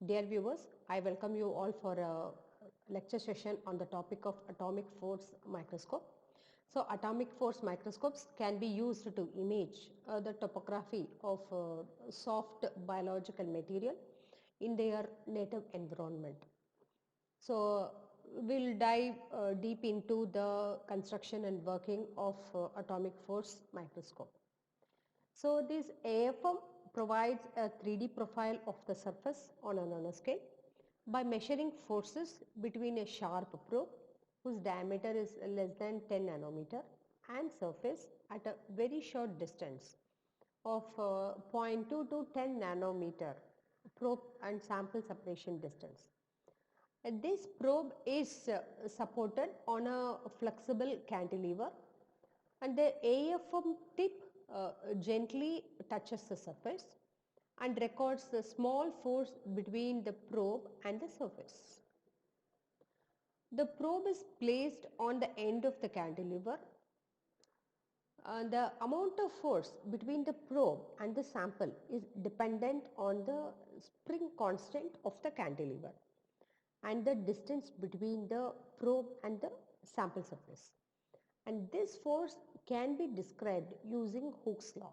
Dear viewers, I welcome you all for a lecture session on the topic of atomic force microscope. So, atomic force microscopes can be used to image the topography of soft biological material in their native environment. So, we'll dive deep into the construction and working of atomic force microscope. So this AFM provides a 3D profile of the surface on a nanoscale by measuring forces between a sharp probe whose diameter is less than 10 nanometer and surface at a very short distance of zero point 0.2 to 10 nanometer probe and sample separation distance. This probe is supported on a flexible cantilever and the AFM tip gently touches the surface and records the small force between the probe and the surface. The probe is placed on the end of the cantilever. The amount of force between the probe and the sample is dependent on the spring constant of the cantilever and the distance between the probe and the sample surface. And this force can be described using Hooke's law.